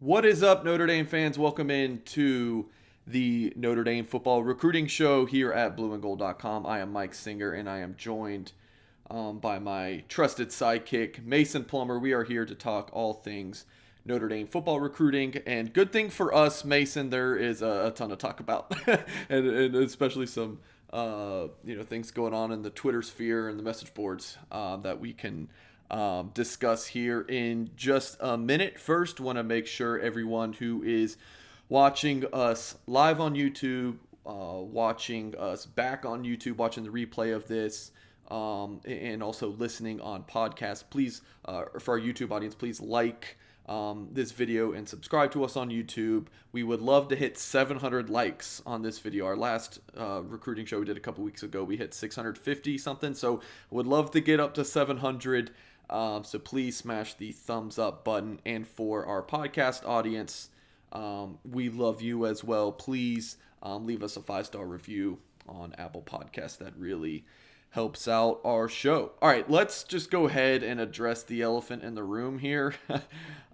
What is up, Notre Dame fans? Welcome in to the Notre Dame football recruiting show here at blueandgold.com. I am Mike Singer, and I am joined by my trusted sidekick, Mason Plummer. We are here to talk all things Notre Dame football recruiting. And good thing for us, Mason, there is a ton to talk about, and especially some things going on in the Twitter sphere and the message boards that we can discuss here in just a minute. First, want to make sure everyone who is watching us live on YouTube, watching us back on YouTube, watching the replay of this, and also listening on podcast, please, for our YouTube audience, please like this video and subscribe to us on YouTube. We would love to hit 700 likes on this video. Our last recruiting show we did a couple weeks ago, we hit 650 something. So would love to get up to 700. So please smash the thumbs up button. And for our podcast audience, we love you as well. Please leave us a 5-star review on Apple Podcasts. That really helps out our show. All right, let's just go ahead and address the elephant in the room here.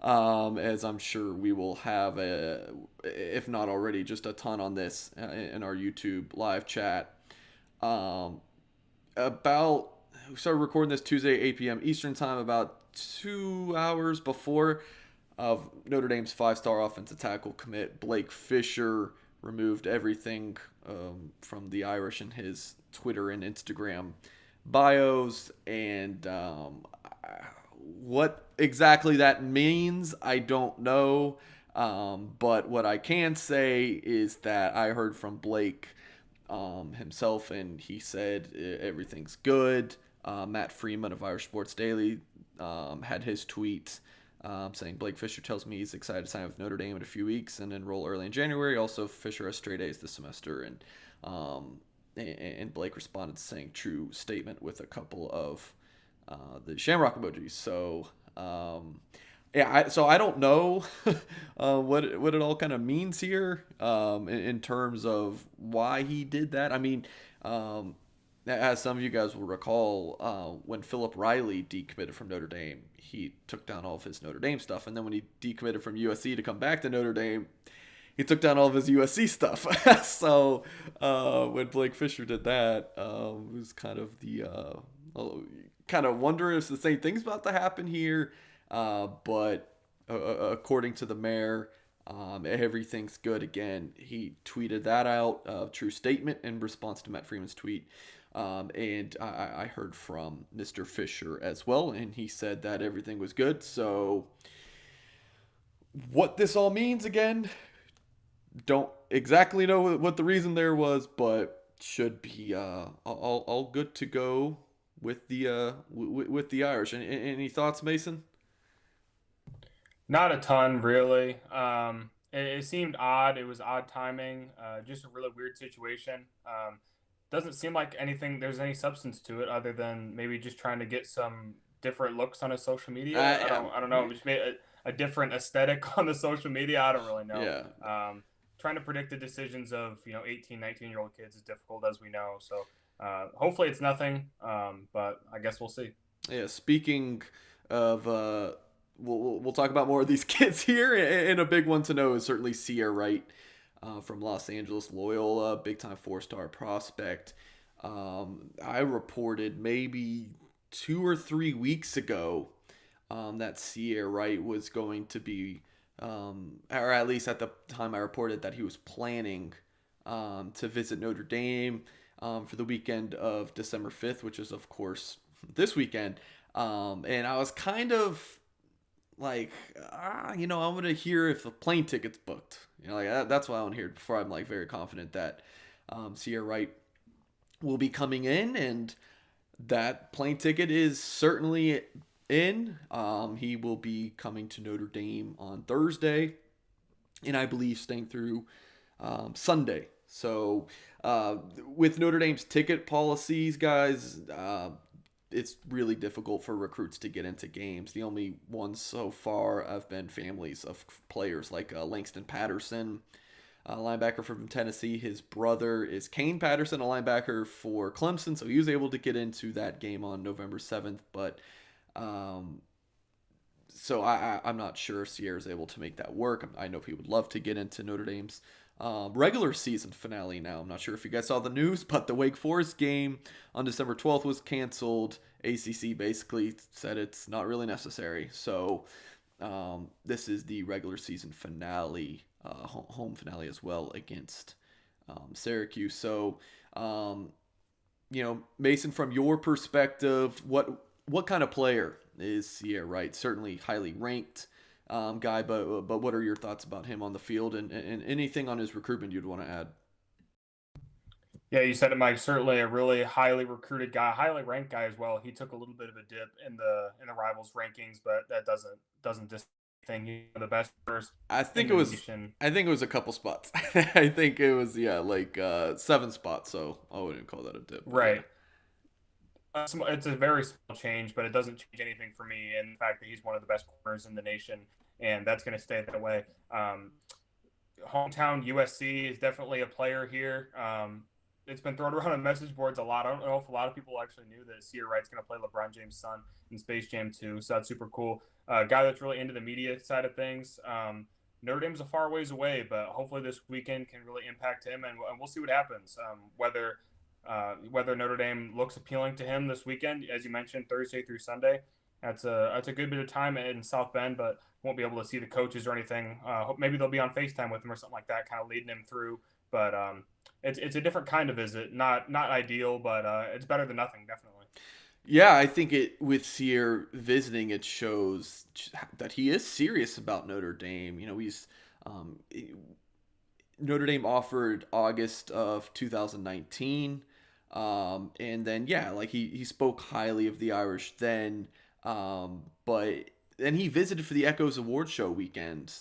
As I'm sure we will have, if not already, just a ton on this in our YouTube live chat. We started recording this Tuesday, 8 p.m. Eastern time, about 2 hours before of Notre Dame's 5-star offensive tackle commit Blake Fisher removed everything from the Irish in his Twitter and Instagram bios, and what exactly that means, I don't know. But what I can say is that I heard from Blake himself, and he said everything's good. Matt Freeman of Irish Sports Daily had his tweet saying Blake Fisher tells me he's excited to sign with Notre Dame in a few weeks and enroll early in January. Also, Fisher has straight A's this semester, and Blake responded saying true statement with a couple of the Shamrock emojis. So I don't know what it all kind of means here in terms of why he did that. I mean, as some of you guys will recall, when Philip Riley decommitted from Notre Dame, he took down all of his Notre Dame stuff, and then when he decommitted from USC to come back to Notre Dame, he took down all of his USC stuff. So when Blake Fisher did that, it was kind of kind of wonder if the same thing's about to happen here. But according to the mayor, everything's good again. He tweeted that out, true statement, in response to Matt Freeman's tweet. And I heard from Mr. Fisher as well, and he said that everything was good. So what this all means, again, don't exactly know what the reason there was, but should be all good to go with the Irish. Any thoughts, Mason? Not a ton, really. It seemed odd. It was odd timing. Just a really weird situation. Doesn't seem like there's any substance to it other than maybe just trying to get some different looks on his social media. I don't know. Just made a different aesthetic on the social media. I don't really know. Yeah. Trying to predict the decisions of 18, 19-year-old kids is difficult, as we know. So hopefully it's nothing. But I guess we'll see. Yeah. Speaking of, we'll talk about more of these kids here, and a big one to know is certainly Sierra Wright. From Los Angeles Loyola, big time 4-star prospect. I reported maybe 2 or 3 weeks ago that Sierra Wright was going to be, or at least at the time I reported that he was planning to visit Notre Dame for the weekend of December 5th, which is, of course, this weekend. And I was kind of like, I want to hear if the plane ticket's booked. That's what I want to hear before I'm like very confident that Sierra Wright will be coming in, and that plane ticket is certainly in. He will be coming to Notre Dame on Thursday, and I believe staying through Sunday. So with Notre Dame's ticket policies, guys, it's really difficult for recruits to get into games. The only ones so far have been families of players like Langston Patterson, a linebacker from Tennessee. His brother is Kane Patterson, a linebacker for Clemson, so he was able to get into that game on November 7th. But So I'm not sure if Sierra's able to make that work. I know he would love to get into Notre Dame's regular season finale now. I'm not sure if you guys saw the news, but the Wake Forest game on December 12th was canceled. ACC basically said it's not really necessary. So this is the regular season finale, home finale as well against Syracuse. So, Mason, from your perspective, what kind of player is Sierra? Right, certainly highly ranked guy, but what are your thoughts about him on the field and anything on his recruitment you'd want to add? Yeah, you said it, Mike. Certainly a really highly recruited guy, highly ranked guy as well. He took a little bit of a dip in the rivals rankings, but that doesn't just thing. He's one of the best players I in think it the was. nation. I think it was a couple spots. I think it was like 7 spots. So I wouldn't call that a dip, but yeah. Right. It's a very small change, but it doesn't change anything for me. And the fact that he's one of the best corners in the nation, and that's going to stay that way. Hometown USC is definitely a player here. It's been thrown around on message boards a lot. I don't know if a lot of people actually knew that Sear Wright's going to play LeBron James' son in Space Jam 2, so that's super cool. Guy that's really into the media side of things. Notre Dame's a far ways away, but hopefully this weekend can really impact him, and we'll see what happens. Whether Notre Dame looks appealing to him this weekend, as you mentioned, Thursday through Sunday, that's a good bit of time in South Bend, but won't be able to see the coaches or anything. Maybe they'll be on FaceTime with him or something like that, kind of leading him through. But it's a different kind of visit. Not ideal, but it's better than nothing, definitely. Yeah, I think it with Sear visiting, it shows that he is serious about Notre Dame. He's um, Notre Dame offered August of 2019. And then, yeah, like he spoke highly of the Irish then. But then he visited for the Echoes Award Show weekend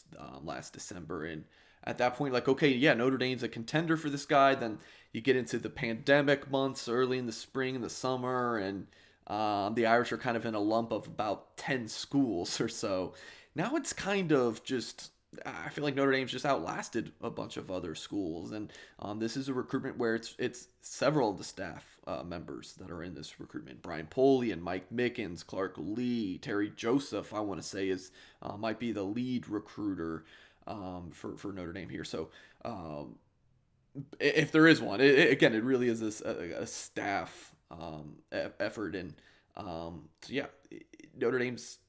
last December. And at that point, like, okay, yeah, Notre Dame's a contender for this guy. Then you get into the pandemic months early in the spring and the summer. And the Irish are kind of in a lump of about 10 schools or so. Now it's kind of just I feel like Notre Dame's just outlasted a bunch of other schools, and this is a recruitment where it's several of the staff members that are in this recruitment. Brian Polian, Mike Mickens, Clark Lee, Terry Joseph. I want to say is might be the lead recruiter for Notre Dame here. So if there is one, again, it really is a staff effort, and so yeah, Notre Dame's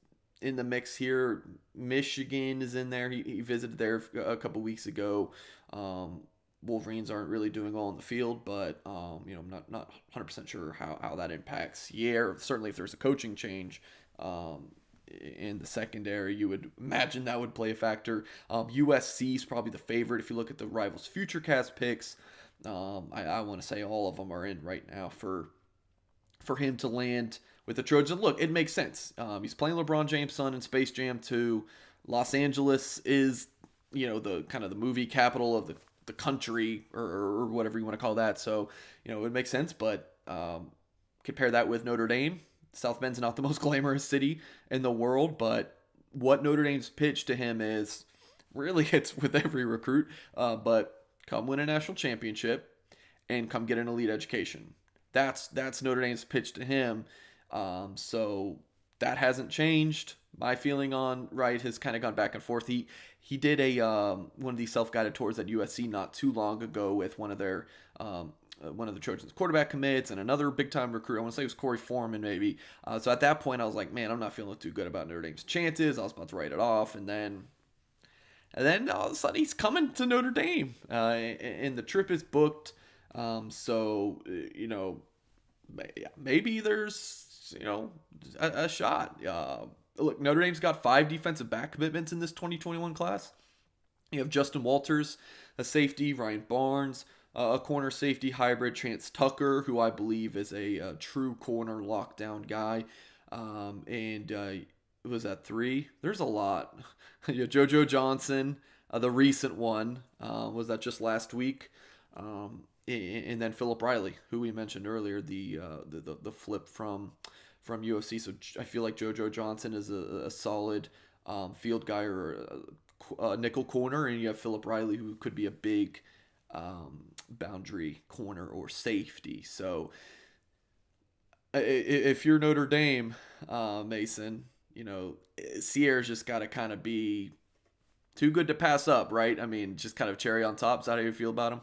in the mix here. Michigan is in there. He visited there a couple weeks ago. Wolverines aren't really doing well in the field, but I'm not 100% sure how that impacts Sierra. Certainly, if there's a coaching change in the secondary, you would imagine that would play a factor. USC is probably the favorite if you look at the Rivals FutureCast picks. I want to say all of them are in right now for him to land with the Trojans. Look, it makes sense. He's playing LeBron James' son in Space Jam 2. Los Angeles is, the kind of the movie capital of the country or whatever you want to call that. So, it makes sense. But compare that with Notre Dame. South Bend's not the most glamorous city in the world, but what Notre Dame's pitch to him is really it's with every recruit, but come win a national championship and come get an elite education. That's Notre Dame's pitch to him. So that hasn't changed. My feeling on Wright has kind of gone back and forth. He did a one of these self-guided tours at USC not too long ago with one of the Trojans quarterback commits and another big-time recruit. I want to say it was Corey Foreman maybe. So at that point I was like, man, I'm not feeling too good about Notre Dame's chances. I was about to write it off, and then all of a sudden he's coming to Notre Dame, and the trip is booked. So maybe there's a shot. Look, Notre Dame's got 5 defensive back commitments in this 2021 class. You have Justin Walters, a safety, Ryan Barnes, a corner safety hybrid, Chance Tucker, who I believe is a true corner lockdown guy, and was that 3? There's a lot. Jojo Johnson, the recent one, was that just last week? And then Philip Riley, who we mentioned earlier, the flip from UFC. So I feel like Jojo Johnson is a solid field guy or a nickel corner, and you have Philip Riley, who could be a big boundary corner or safety. So if you're Notre Dame, Mason, Sierra's just got to kind of be too good to pass up, right? I mean, just kind of cherry on top. Is that how you feel about him?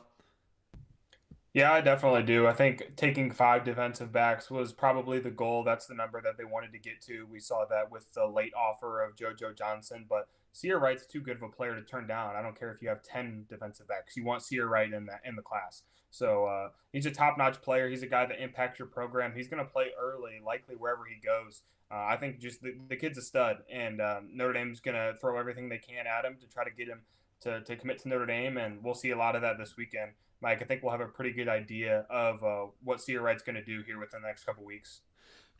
Yeah, I definitely do. I think taking five defensive backs was probably the goal. That's the number that they wanted to get to. We saw that with the late offer of Jojo Johnson, but Sear Wright's too good of a player to turn down. I don't care if you have 10 defensive backs. You want Sear Wright in the class. So he's a top-notch player. He's a guy that impacts your program. He's going to play early, likely wherever he goes. I think just the kid's a stud, and Notre Dame's going to throw everything they can at him to try to get him to commit to Notre Dame, and we'll see a lot of that this weekend. Mike, I think we'll have a pretty good idea of what Sear Wright's going to do here within the next couple weeks.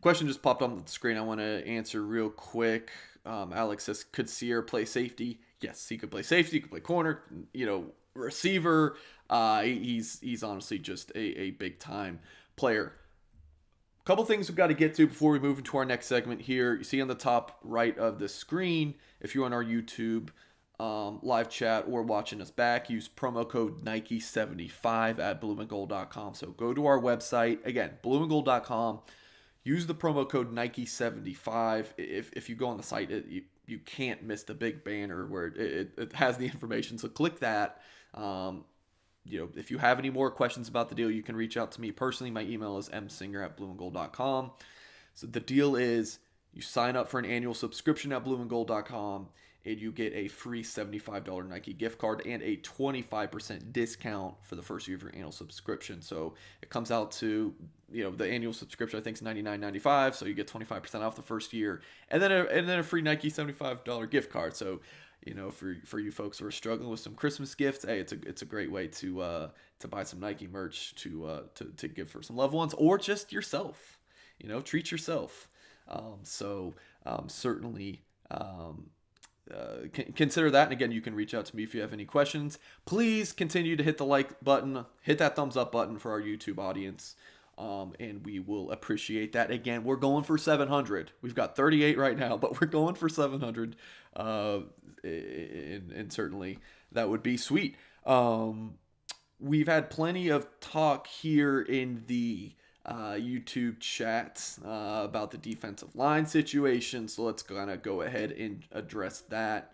Question just popped on the screen. I want to answer real quick. Alex says, could Sear play safety? Yes, he could play safety. He could play corner. Receiver. He's honestly just a big time player. Couple things we've got to get to before we move into our next segment here. You see on the top right of the screen, if you're on our YouTube live chat or watching us back, use promo code Nike75 at blueandgold.com. So go to our website, again, blueandgold.com, use the promo code Nike75. If you go on the site, you can't miss the big banner where it has the information. So click that. If you have any more questions about the deal, you can reach out to me personally. My email is msinger@blueandgold.com. So the deal is you sign up for an annual subscription at blueandgold.com and you get a free $75 Nike gift card and a 25% discount for the first year of your annual subscription. So it comes out to, the annual subscription I think is $99.95, so you get 25% off the first year, and then a free Nike $75 gift card. So for you folks who are struggling with some Christmas gifts, hey, it's a great way to buy some Nike merch to give for some loved ones or just yourself. Treat yourself. Certainly consider that. And again, you can reach out to me if you have any questions. Please continue to hit the like button, hit that thumbs up button for our YouTube audience. And we will appreciate that. Again, we're going for 700. We've got 38 right now, but we're going for 700. And certainly that would be sweet. We've had plenty of talk here in the YouTube chat about the defensive line situation, so let's kind of go ahead and address that.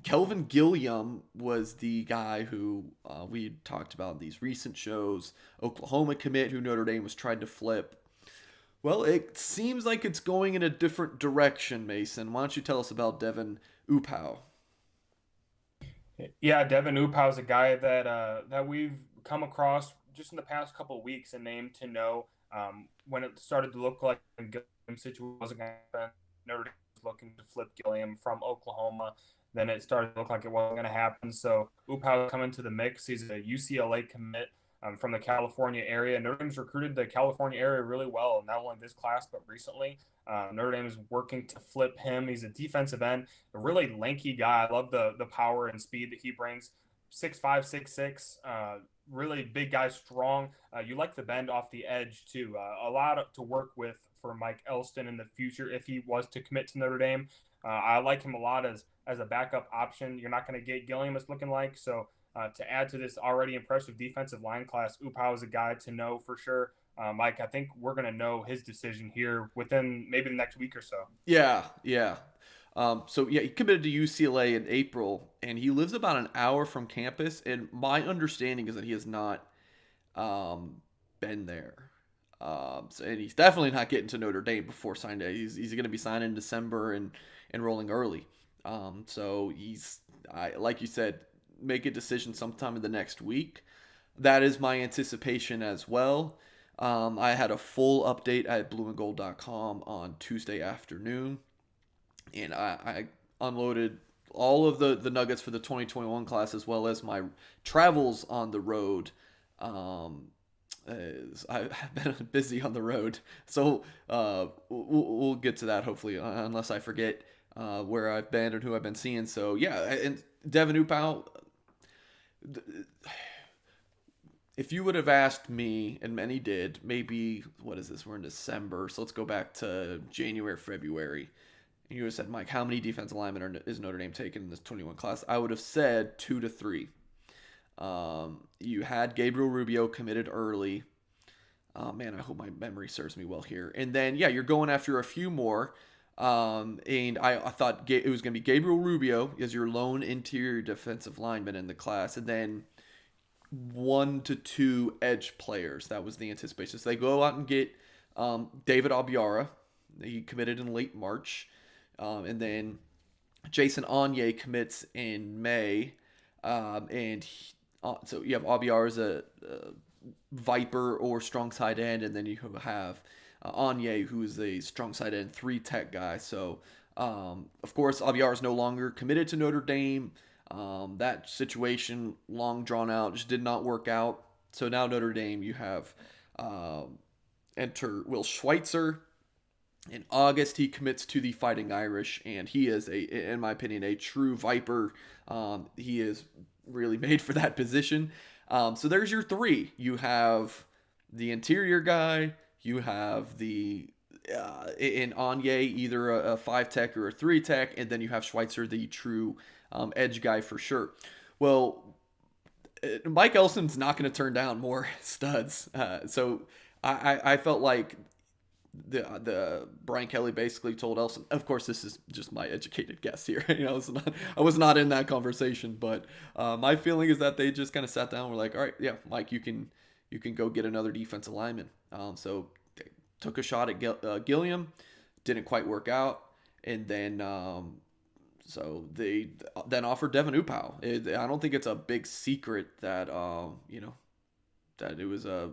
Kelvin Gilliam was the guy who we talked about in these recent shows. Oklahoma commit who Notre Dame was trying to flip. Well, it seems like it's going in a different direction, Mason. Why don't you tell us about Devin Upow? Yeah, Devin Upow is a guy that we've come across just in the past couple of weeks, a name to know. When it started to look like the Gilliam situation wasn't going to happen, Notre Dame was looking to flip Gilliam from Oklahoma. Then it started to look like it wasn't going to happen. So Upow coming to the mix. He's a UCLA commit from the California area. Notre Dame's recruited the California area really well, not only this class, but recently. Notre Dame is working to flip him. He's a defensive end, a really lanky guy. I love the power and speed that he brings. 6'5", 6'6", really big guy, strong. You like the bend off the edge, too. A lot to work with for Mike Elston in the future if he was to commit to Notre Dame. I like him a lot as a backup option. You're not going to get Gilliam, it's looking like. So to add to this already impressive defensive line class, Upow is a guy to know for sure. Mike, I think we're going to know his decision here within maybe the next week or so. Yeah. He committed to UCLA in April, and he lives about an hour from campus. And my understanding is that he has not been there. And he's definitely not getting to Notre Dame before signing day. He's going to be signing in December and enrolling early. Like you said, make a decision sometime in the next week. That is my anticipation as well. I had a full update at blueandgold.com on Tuesday afternoon, and I unloaded all of the nuggets for the 2021 class as well as my travels on the road. I've been busy on the road, so we'll get to that hopefully, unless I forget where I've been and who I've been seeing. So yeah, and Devin Upow, if you would have asked me, and many did, maybe, what is this, we're in December, so let's go back to January, February, and you would have said, Mike, how many defensive linemen is Notre Dame taking in this 21 class? I would have said 2 to 3. You had Gabriel Rubio committed early. I hope my memory serves me well here. And then, yeah, you're going after a few more. And I thought it was going to be Gabriel Rubio as your lone interior defensive lineman in the class, and then 1 to 2 edge players. That was the anticipation. So they go out and get David Abiara. He committed in late March. And then Jason Anye commits in May. So you have Abiara as a Viper or strong side end, and then you have Anye, who is a strong side end 3-tech guy. So, of course, Abiara is no longer committed to Notre Dame. That situation, long drawn out, just did not work out. So now Notre Dame, you have enter Will Schweitzer. In August, he commits to the Fighting Irish, and he is, in my opinion, a true Viper. He is really made for that position. So there's your three. You have the interior guy. You have in Anye, either a 5-tech or a 3-tech, and then you have Schweitzer, the true edge guy for sure. Well, Mike Elson's not going to turn down more studs. So I felt like the Brian Kelly basically told Elson. Of course, this is just my educated guess here. I was not in that conversation, but my feeling is that they just kind of sat down and were like, all right, yeah, Mike, you can go get another defensive lineman. So they took a shot at Gilliam, didn't quite work out, and then so they then offered Devin Upau. I don't think it's a big secret that that it was a.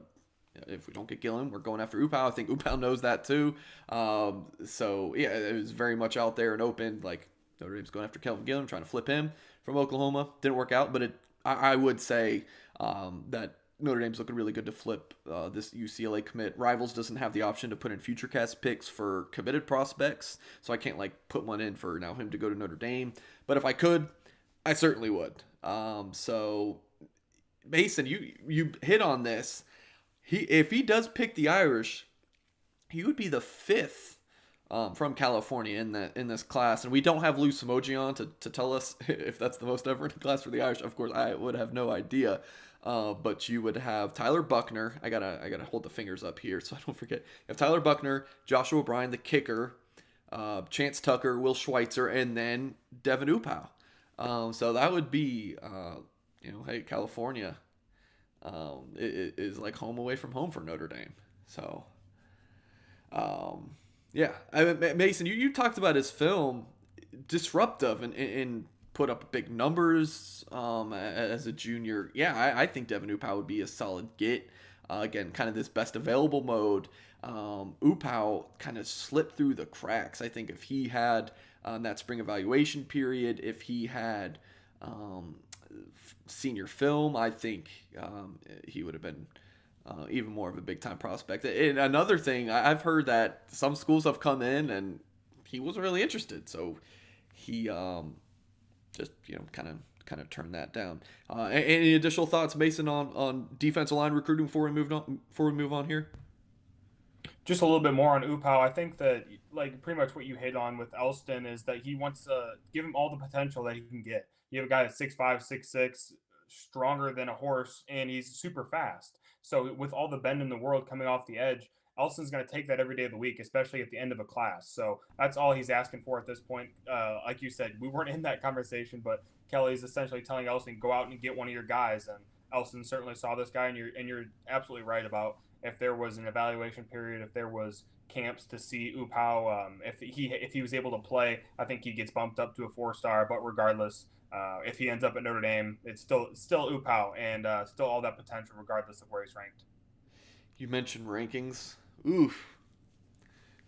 If we don't get Gilliam, we're going after Upau. I think Upau knows that too. So yeah, it was very much out there and open. Like Notre Dame's going after Kelvin Gilliam, trying to flip him from Oklahoma. Didn't work out, but I would say that Notre Dame's looking really good to flip this UCLA commit. Rivals doesn't have the option to put in FutureCast picks for committed prospects, so I can't put one in for now him to go to Notre Dame. But if I could, I certainly would. So Mason, you hit on this. If he does pick the Irish, he would be the 5th from California in this class, and we don't have Lou Samoji on to tell us if that's the most ever in a class for the Irish. Of course, I would have no idea. But you would have Tyler Buckner. I gotta hold the fingers up here so I don't forget. You have Tyler Buckner, Joshua Bryan, the kicker, Chance Tucker, Will Schweitzer, and then Devin Upau. So that would be, hey, California. It is like home away from home for Notre Dame. So, yeah. Mason, you talked about his film, disruptive and put up big numbers as a junior. Yeah, I think Devin Upau would be a solid get. Again, kind of this best available mode. Upau kind of slipped through the cracks. I think if he had that spring evaluation period, if he had senior film, I think he would have been even more of a big time prospect. And another thing, I've heard that some schools have come in and he wasn't really interested, so he just kind of turned that down. Any additional thoughts, Mason, on defensive line recruiting before we move on here? Just a little bit more on Upau. I think that pretty much what you hit on with Elston is that he wants to give him all the potential that he can get. You have a guy that's 6'5", 6'6", stronger than a horse, and he's super fast. So with all the bend in the world coming off the edge, Elston's going to take that every day of the week, especially at the end of a class. So that's all he's asking for at this point. Like you said, we weren't in that conversation, but Kelly's essentially telling Elston, go out and get one of your guys. And Elston certainly saw this guy, and you're absolutely right about if there was an evaluation period, if there was camps to see Upau, if he was able to play, I think he gets bumped up to a 4-star. But regardless, if he ends up at Notre Dame, it's still Upau and still all that potential regardless of where he's ranked. You mentioned rankings. Oof.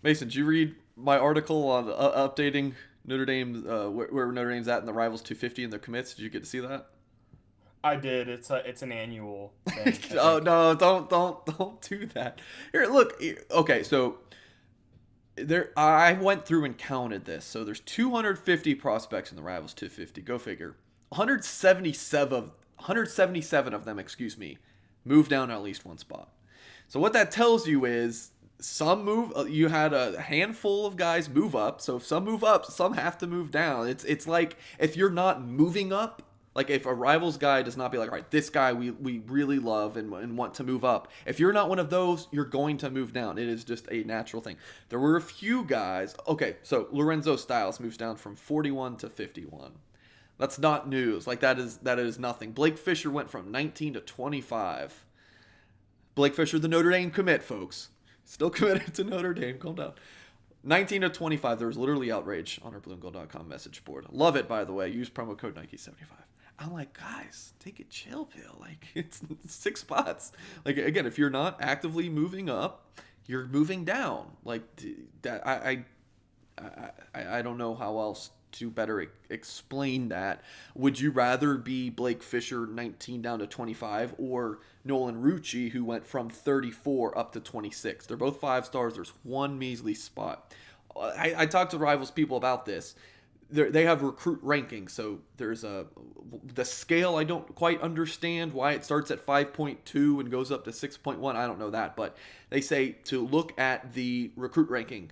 Mason, did you read my article on updating Notre Dame, where Notre Dame's at in the Rivals 250 and their commits? Did you get to see that? I did. It's an annual thing. Oh no! Don't do that. Here, look. Okay, so I went through and counted this. So there's 250 prospects in the Rivals 250. Go figure. 177 of them, moved down at least one spot. So what that tells you is some move. You had a handful of guys move up. So if some move up, some have to move down. It's like if you're not moving up, Like if a Rivals guy does not be like, all right, this guy we really love and want to move up. If you're not one of those, you're going to move down. It is just a natural thing. There were a few guys. Okay, so Lorenzo Styles moves down from 41 to 51. That's not news. Like that is nothing. Blake Fisher went from 19 to 25. Blake Fisher, the Notre Dame commit, folks. Still committed to Notre Dame. Calm down. 19 to 25. There was literally outrage on our blueandgold.com message board. Love it, by the way. Use promo code Nike75. I'm like, guys, take a chill pill. Like, it's 6 spots. Like, again, if you're not actively moving up, you're moving down. Like, that. I don't know how else to better explain that. Would you rather be Blake Fisher 19 down to 25 or Nolan Rucci, who went from 34 up to 26? They're both 5 stars. There's one measly spot. I talked to Rivals people about this. They have recruit rankings, so there's the scale. I don't quite understand why it starts at 5.2 and goes up to 6.1. I don't know that, but they say to look at the recruit ranking.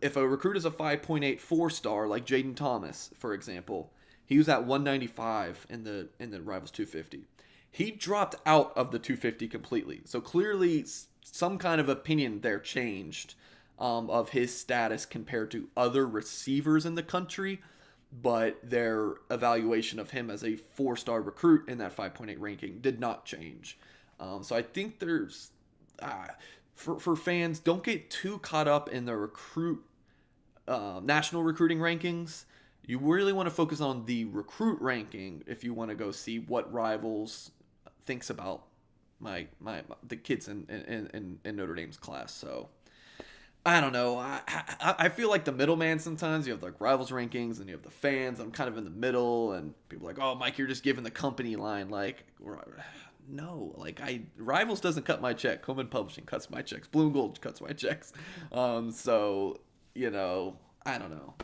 If a recruit is a 5.84 star, like Jaden Thomas, for example, he was at 195 in the Rivals 250. He dropped out of the 250 completely. So clearly, some kind of opinion there changed of his status compared to other receivers in the country, but their evaluation of him as a 4-star recruit in that 5.8 ranking did not change. So I think there's for fans, don't get too caught up in the national recruiting rankings. You really want to focus on the recruit ranking if you want to go see what Rivals thinks about the kids in Notre Dame's class. So I don't know. I feel like the middleman sometimes. You have like Rivals rankings and you have the fans. I'm kind of in the middle, and people are like, oh, Mike, you're just giving the company line. Like, no, like Rivals doesn't cut my check. Coleman Publishing cuts my checks. Blue and Gold cuts my checks. So, I don't know.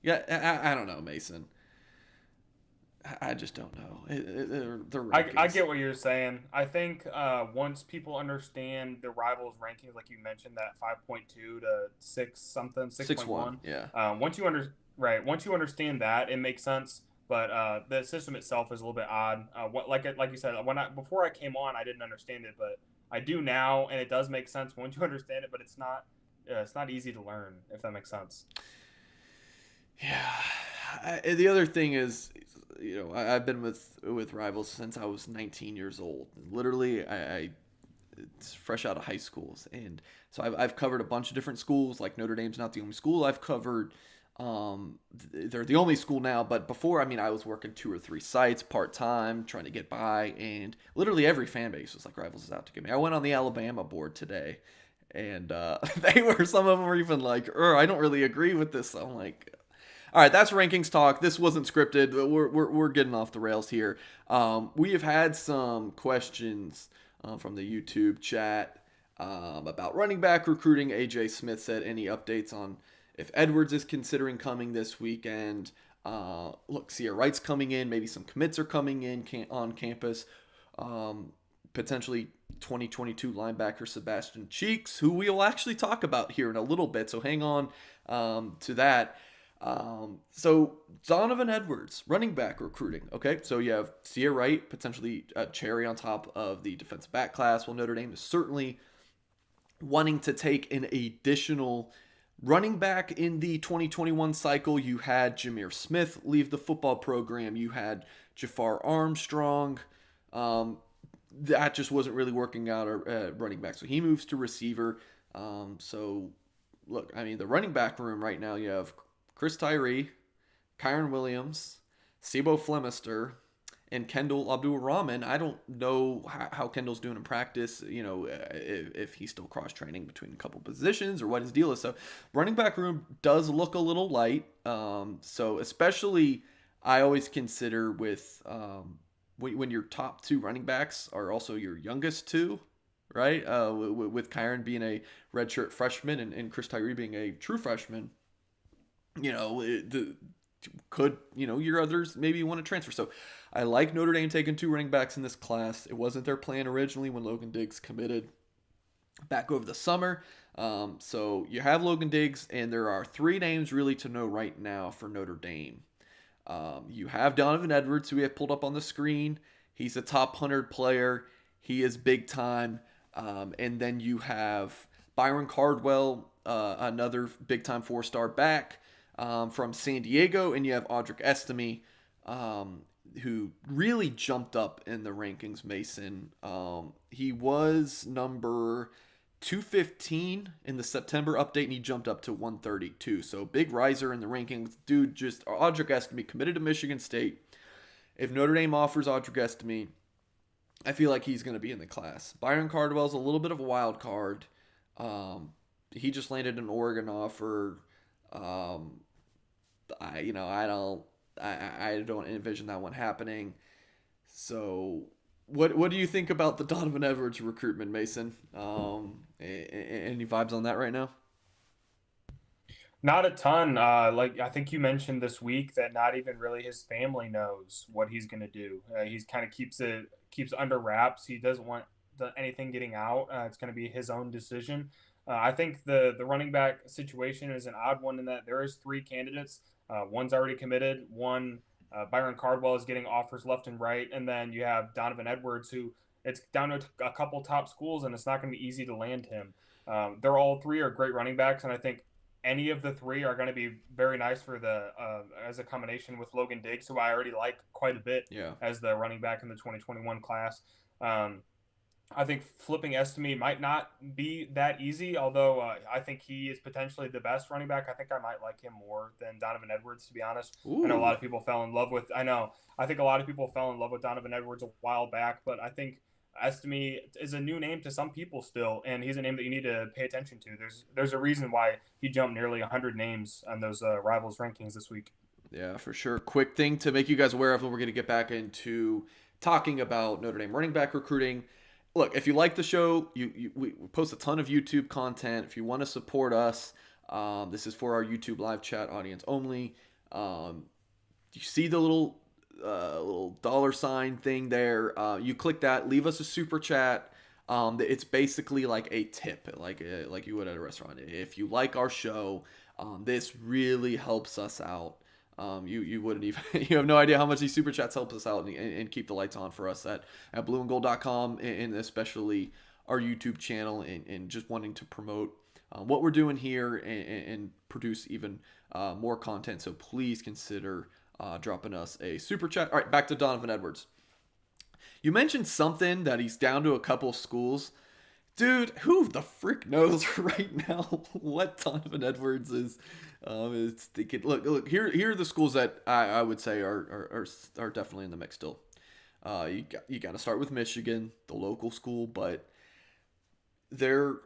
Yeah, I don't know, Mason. I just don't know. I get what you're saying. I think once people understand the Rivals rankings, like you mentioned, that 5.2 to 6.1. Yeah. Once you understand that, it makes sense. But the system itself is a little bit odd. Like you said, before I came on, I didn't understand it, but I do now, and it does make sense once you understand it. But it's not easy to learn, if that makes sense. Yeah. The other thing is, I've been with Rivals since I was 19 years old. Literally, it's fresh out of high schools, and so I've covered a bunch of different schools. Like Notre Dame's not the only school I've covered. They're the only school now, but before, I was working 2 or 3 sites part-time, trying to get by, and literally every fan base was like, Rivals is out to get me. I went on the Alabama board today, and some of them were even like, I don't really agree with this. So I'm like, all right, that's rankings talk. This wasn't scripted. We're getting off the rails here. We have had some questions from the YouTube chat about running back recruiting. AJ Smith said, any updates on if Edwards is considering coming this weekend? Look, Sia Wright's coming in. Maybe some commits are coming in on campus. Potentially 2022 linebacker Sebastian Cheeks, who we will actually talk about here in a little bit. So hang on to that. So Donovan Edwards, running back recruiting. Okay, so you have Sia Wright, potentially a cherry on top of the defensive back class. Well, Notre Dame is certainly wanting to take an additional running back in the 2021 cycle. You had Jameer Smith leave the football program. You had Jafar Armstrong. That just wasn't really working out at running back. So he moves to receiver. So look, the running back room right now, you have Chris Tyree, Kyron Williams, Sibo Flemister, and Kendall Abdul-Rahman. I don't know how Kendall's doing in practice, if he's still cross-training between a couple positions or what his deal is. So running back room does look a little light. So especially I always consider with when your top 2 running backs are also your youngest 2, right? With Kyron being a redshirt freshman and Chris Tyree being a true freshman, your others maybe want to transfer. So I like Notre Dame taking 2 running backs in this class. It wasn't their plan originally when Logan Diggs committed back over the summer. So you have Logan Diggs, and there are 3 names really to know right now for Notre Dame. You have Donovan Edwards, who we have pulled up on the screen. He's a top 100 player. He is big time. And then you have Byron Cardwell, another big time 4-star back from San Diego. And you have Audric Estime, who really jumped up in the rankings, Mason. He was number 215 in the September update, and he jumped up to 132. So big riser in the rankings. Dude, just Audric Estime committed to Michigan State. If Notre Dame offers Audric Estime, I feel like he's going to be in the class. Byron Cardwell's a little bit of a wild card. He just landed an Oregon offer. I don't envision that one happening. So, what do you think about the Donovan Edwards recruitment, Mason? Any vibes on that right now? Not a ton. I think you mentioned this week that not even really his family knows what he's going to do. He's kind of keeps under wraps. He doesn't want anything getting out. It's going to be his own decision. I think the running back situation is an odd one in that there is 3 candidates. One's already committed. One, Byron Cardwell, is getting offers left and right, and then you have Donovan Edwards, who it's down to a couple top schools, and it's not going to be easy to land him. They're all 3 are great running backs, and I think any of the 3 are going to be very nice for the as a combination with Logan Diggs, who I already like quite a bit as the running back in the 2021 class. I think flipping Estime might not be that easy, although I think he is potentially the best running back. I think I might like him more than Donovan Edwards, to be honest. Ooh. I know a lot of people fell in love with. I think a lot of people fell in love with Donovan Edwards a while back, but I think Estime is a new name to some people still, and he's a name that you need to pay attention to. There's a reason why he jumped nearly 100 names on those Rivals rankings this week. Yeah, for sure. Quick thing to make you guys aware of, and we're going to get back into talking about Notre Dame running back recruiting. Look, if you like the show, we post a ton of YouTube content. If you want to support us, this is for our YouTube live chat audience only. You see the little $ thing there. You click that, leave us a super chat. It's basically like a tip, like you would at a restaurant. If you like our show, this really helps us out. You wouldn't even you have no idea how much these super chats help us out and keep the lights on for us at blueandgold.com, and especially our YouTube channel, and just wanting to promote what we're doing here and produce even more content. So please consider dropping us a super chat. All right, back to Donovan Edwards. You mentioned something that he's down to a couple schools. Dude, who the frick knows right now what Donovan Edwards is thinking? Look. Here are the schools that I would say are definitely in the mix still. You got to start with Michigan, the local school, but their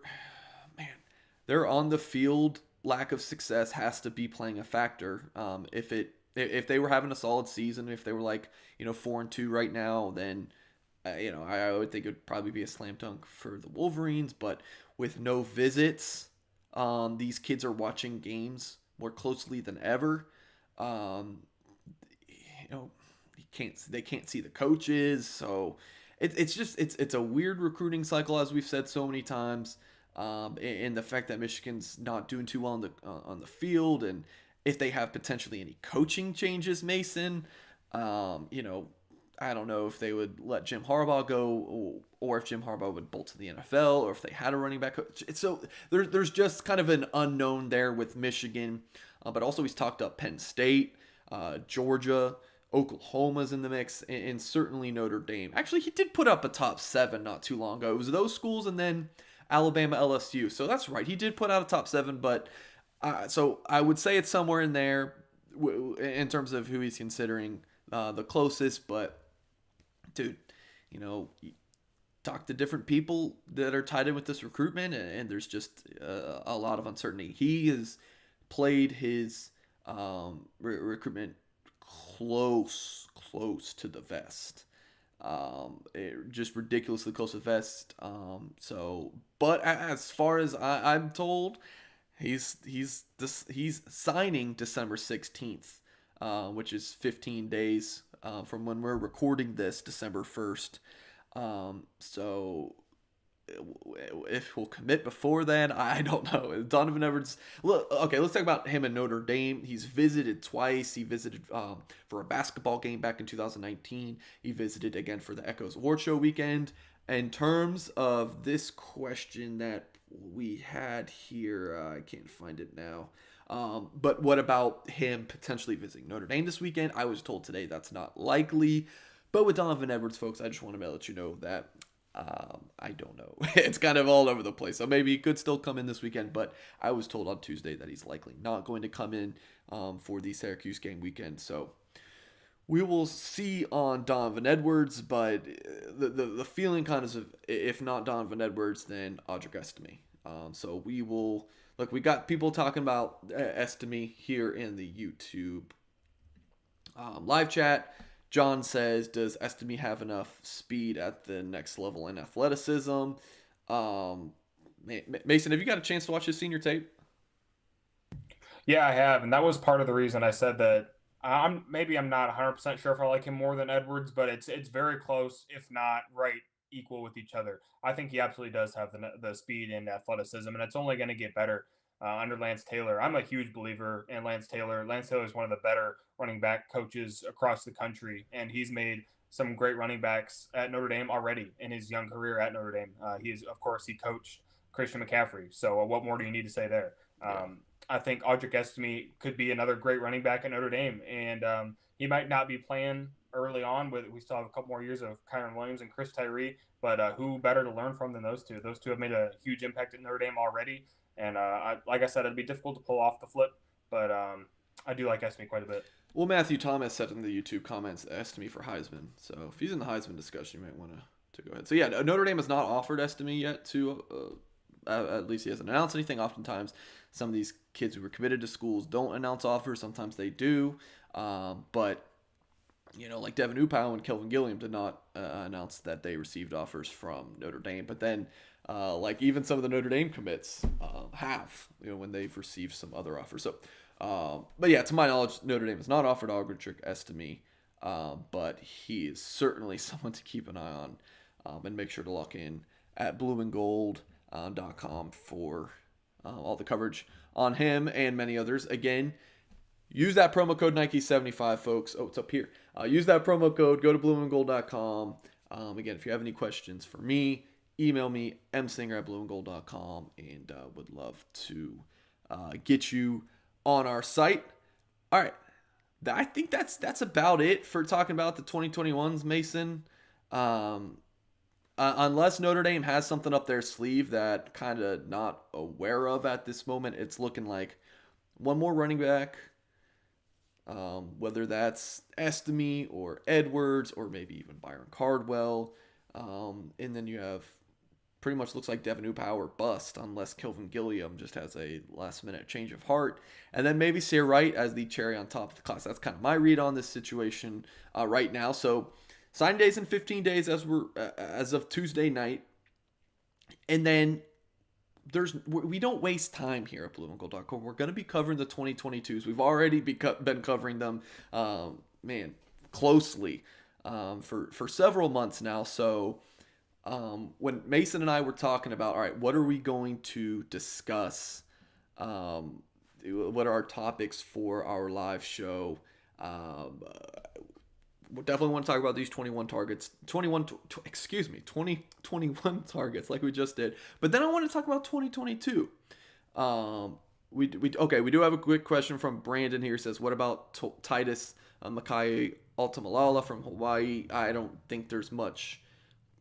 on the field lack of success has to be playing a factor. If they were having a solid season, if they were 4-2 right now, then I would think it would probably be a slam dunk for the Wolverines. But with no visits, these kids are watching games more closely than ever. They can't see the coaches, so it's a weird recruiting cycle, as we've said so many times. And the fact that Michigan's not doing too well on the field, and if they have potentially any coaching changes, Mason, I don't know if they would let Jim Harbaugh go, or if Jim Harbaugh would bolt to the NFL, or if they had a running back coach. So there's just kind of an unknown there with Michigan. But also he's talked up Penn State, Georgia, Oklahoma's in the mix, and certainly Notre Dame. Actually, he did put up a top 7 not too long ago. It was those schools and then Alabama, LSU. So that's right. He did put out a top 7, but so I would say it's somewhere in there in terms of who he's considering the closest. But dude, talk to different people that are tied in with this recruitment, and there's just a lot of uncertainty. He has played his recruitment close to the vest. Just ridiculously close to the vest. But as far as I'm told, he's signing December 16th, which is 15 days from when we're recording this, December 1st. So if he'll commit before then, I don't know. Donovan Edwards. Look, okay, let's talk about him in Notre Dame. He's visited twice. He visited for a basketball game back in 2019. He visited again for the Echoes Award Show weekend. In terms of this question that we had here, I can't find it now. But what about him potentially visiting Notre Dame this weekend? I was told today that's not likely. But with Donovan Edwards, folks, I just want to let you know that I don't know. It's kind of all over the place. So maybe he could still come in this weekend, but I was told on Tuesday that he's likely not going to come in for the Syracuse game weekend. So we will see on Donovan Edwards, but the feeling kind of, if not Donovan Edwards, then Audric Estime. So we will, look, we got people talking about Estime here in the YouTube live chat. John says, does Estime have enough speed at the next level in athleticism? Mason, have you got a chance to watch his senior tape? Yeah, I have, and that was part of the reason I said that I'm not 100% sure if I like him more than Edwards, but it's very close, if not right equal with each other. I think he absolutely does have the speed and athleticism, and it's only going to get better under Lance Taylor. I'm a huge believer in Lance Taylor. Lance Taylor is one of the better running back coaches across the country, and he's made some great running backs at Notre Dame already in his young career at Notre Dame. He coached Christian McCaffrey. So what more do you need to say there? I think Audric Estime could be another great running back at Notre Dame, and he might not be playing early on. We still have a couple more years of Kyron Williams and Chris Tyree, but who better to learn from than those two? Those two have made a huge impact at Notre Dame already, and like I said, it'd be difficult to pull off the flip, but I do like Estime quite a bit. Well, Matthew Thomas said in the YouTube comments, Estime for Heisman. So if he's in the Heisman discussion, you might want to go ahead. So yeah, Notre Dame has not offered Estime yet to, at least he hasn't announced anything. Oftentimes, some of these kids who are committed to schools don't announce offers. Sometimes they do. But, like Devin Upau and Kelvin Gilliam did not announce that they received offers from Notre Dame. But then, like even some of the Notre Dame commits have, when they've received some other offers. So, but yeah, to my knowledge, Notre Dame has not offered Audric Estime, but he is certainly someone to keep an eye on, and make sure to lock in at blueandgold.com for all the coverage on him and many others. Again, use that promo code Nike75, folks. Oh, it's up here. Use that promo code. Go to blueandgold.com. Again, if you have any questions for me, email me, msinger@blueandgold.com, and would love to get you on our site. All right. I think that's about it for talking about the 2021s, Mason. Unless Notre Dame has something up their sleeve that kind of not aware of at this moment, it's looking like one more running back, whether that's Estime or Edwards or maybe even Byron Cardwell. And then you have pretty much looks like Devin Upau or bust, unless Kelvin Gilliam just has a last-minute change of heart. And then maybe Sayre Wright as the cherry on top of the class. That's kind of my read on this situation right now. So sign days in 15 days as of Tuesday night. And then we don't waste time here at blueandgold.com. We're going to be covering the 2022s. We've already been covering them, closely for several months now. So when Mason and I were talking about, all right, what are we going to discuss? What are our topics for our live show? We definitely want to talk about these 2021 targets like we just did. But then I want to talk about 2022. We do have a quick question from Brandon here. Says, what about Titus Makai Altamalala from Hawaii? I don't think there's much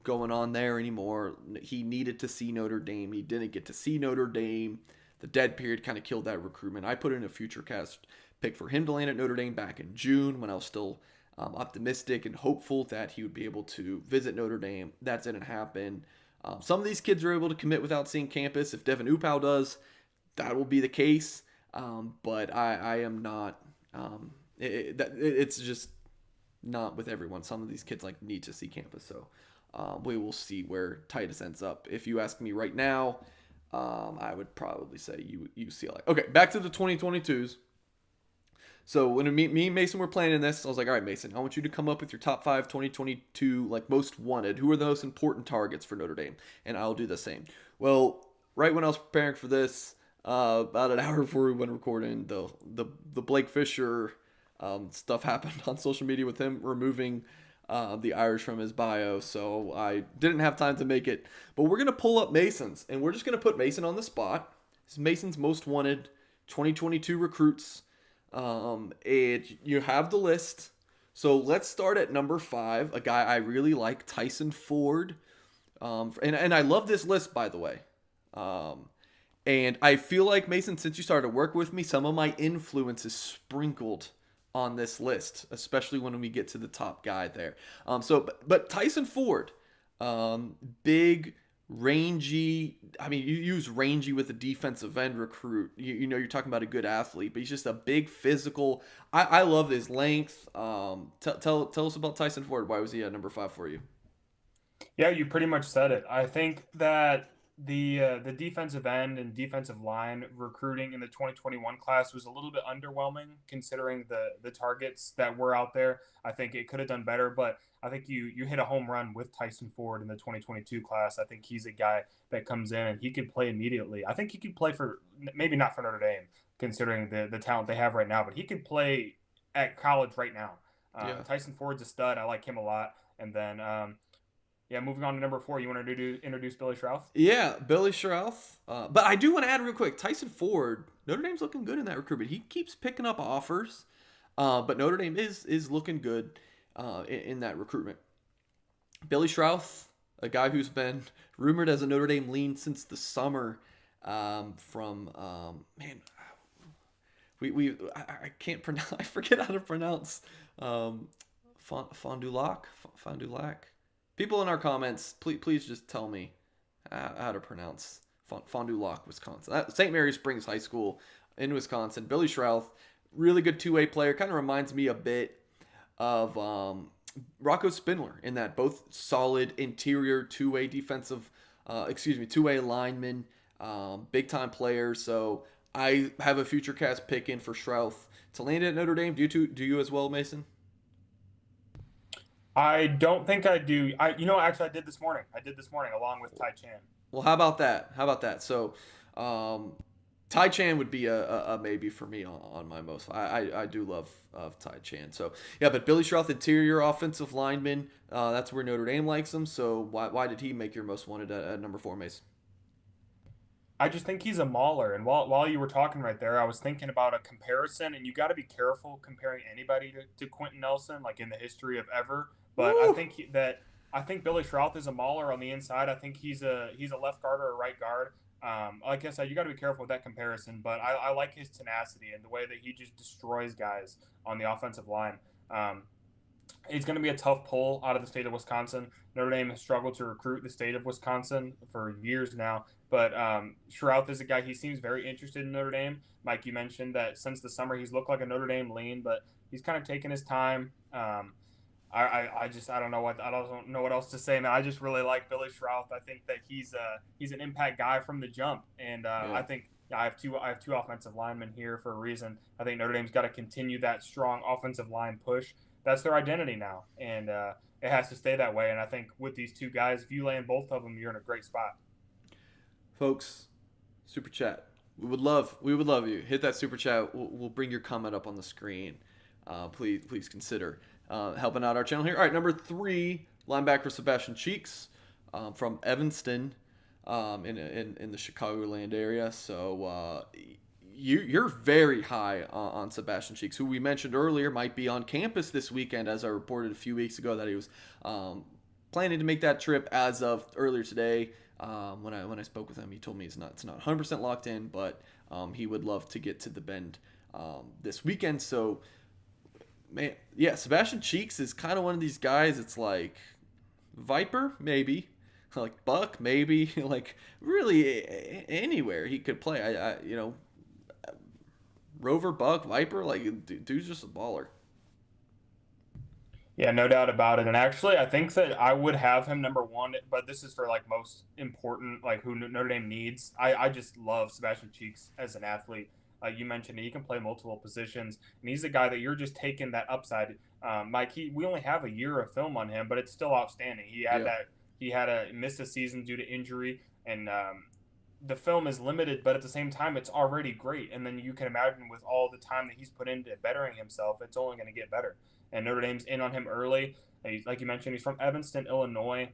going on there anymore. He needed to see Notre Dame. He didn't get to see Notre Dame. The dead period kind of killed that recruitment. I put in a future cast pick for him to land at Notre Dame back in June when I was still optimistic and hopeful that he would be able to visit Notre Dame. That didn't happen. Some of these kids are able to commit without seeing campus. If Devin Upau does, that will be the case. But I am not. It's just not with everyone. Some of these kids need to see campus. So we will see where Titus ends up. If you ask me right now, I would probably say UCLA. Okay, back to the 2022s. So when me and Mason were planning this, I was like, all right, Mason, I want you to come up with your top 5 2022 like most wanted. Who are the most important targets for Notre Dame? And I'll do the same. Well, right when I was preparing for this, about an hour before we went recording, the Blake Fisher stuff happened on social media with him removing the Irish from his bio, so I didn't have time to make it. But we're gonna pull up Mason's, and we're just gonna put Mason on the spot. This is Mason's most wanted 2022 recruits. And you have the list. So let's start at number 5, a guy I really like, Tyson Ford. And I love this list, by the way. And I feel like, Mason, since you started to work with me, some of my influence is sprinkled on this list, especially when we get to the top guy there. But Tyson Ford, big, rangy. I mean, you use rangy with a defensive end recruit. You know, you're talking about a good athlete, but he's just a big physical. I love his length. Tell us about Tyson Ford. Why was he at number 5 for you? Yeah, you pretty much said it. I think that the defensive end and defensive line recruiting in the 2021 class was a little bit underwhelming considering the targets that were out there. I think it could have done better, but I think you hit a home run with Tyson Ford in the 2022 class. I think he's a guy that comes in and he could play immediately. I think he could play for, maybe not for Notre Dame considering the talent they have right now, but he could play at college right now. Yeah. Tyson Ford's a stud. I like him a lot. And then yeah, moving on to number 4, you want to introduce Billy Shrouth? Yeah, Billy Shrouth. But I do want to add real quick, Tyson Ford, Notre Dame's looking good in that recruitment. He keeps picking up offers, but Notre Dame is looking good in that recruitment. Billy Shrouth, a guy who's been rumored as a Notre Dame lean since the summer, from man, I can't pronounce. I forget how to pronounce Fond du Lac. People in our comments, please just tell me how to pronounce Fond du Lac, Wisconsin. St. Mary Springs High School in Wisconsin. Billy Shrouth, really good two-way player. Kind of reminds me a bit of Rocco Spindler in that both solid interior two-way two-way lineman, big-time player. So I have a future cast pick in for Shrouth to land at Notre Dame. Do you as well, Mason? I don't think I do. Actually, I did this morning. Along with Tai Chan. Well, how about that? So, Tai Chan would be a maybe for me on my most. I do love Tai Chan. So yeah, but Billy Shrouth, interior offensive lineman. That's where Notre Dame likes him. So why did he make your most wanted at number 4, Mace? I just think he's a mauler. And while you were talking right there, I was thinking about a comparison, and you got to be careful comparing anybody to Quentin Nelson, like in the history of ever. But woo! I think Billy Shrouth is a mauler on the inside. I think he's a left guard or a right guard. Like I said, you got to be careful with that comparison. But I like his tenacity and the way that he just destroys guys on the offensive line. It's going to be a tough pull out of the state of Wisconsin. Notre Dame has struggled to recruit the state of Wisconsin for years now. But Shrouth is a guy, he seems very interested in Notre Dame. Mike, you mentioned that since the summer he's looked like a Notre Dame lean, but he's kind of taken his time. I don't know what else to say, man. I just really like Billy Shrouth. I think that he's an impact guy from the jump, and I think I have two offensive linemen here for a reason. I think Notre Dame's got to continue that strong offensive line push. That's their identity now, and it has to stay that way. And I think with these two guys, if you land both of them, you're in a great spot. Folks, super chat. We would love you. Hit that super chat. We'll bring your comment up on the screen. Please consider helping out our channel here. All right, number 3, linebacker Sebastian Cheeks from Evanston in the Chicagoland area. So you're very high on Sebastian Cheeks, who we mentioned earlier might be on campus this weekend, as I reported a few weeks ago that he was planning to make that trip as of earlier today. When I spoke with him, he told me it's not 100% locked in, but he would love to get to the Bend this weekend. So, man, yeah, Sebastian Cheeks is kind of one of these guys. It's like Viper, maybe, like Buck, maybe, like really anywhere he could play. Rover, Buck, Viper, like dude's just a baller. Yeah, no doubt about it. And actually, I think that I would have him number 1, but this is for like most important, like who Notre Dame needs. I just love Sebastian Cheeks as an athlete. You mentioned he can play multiple positions, and he's a guy that you're just taking that upside. Mike, we only have a year of film on him, but it's still outstanding. Yeah. He had a missed a season due to injury, and the film is limited, but at the same time, it's already great. And then you can imagine with all the time that he's put into bettering himself, it's only going to get better. And Notre Dame's in on him early. Like you mentioned, he's from Evanston, Illinois,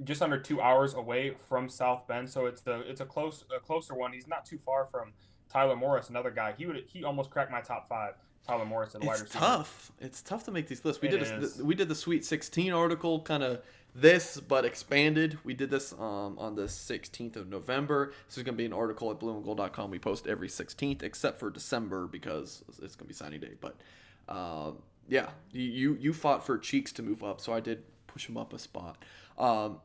just under 2 hours away from South Bend, so it's a closer one. He's not too far from Tyler Morris, another guy. He almost cracked my top five. Tyler Morris, the wide receiver. Tough. It's tough to make these lists. We did the Sweet 16 article, kind of this, but expanded. We did this on the 16th of November. This is going to be an article at blueandgold.com. We post every 16th, except for December because it's going to be signing day. But yeah, you fought for Cheeks to move up, so I did push him up a spot.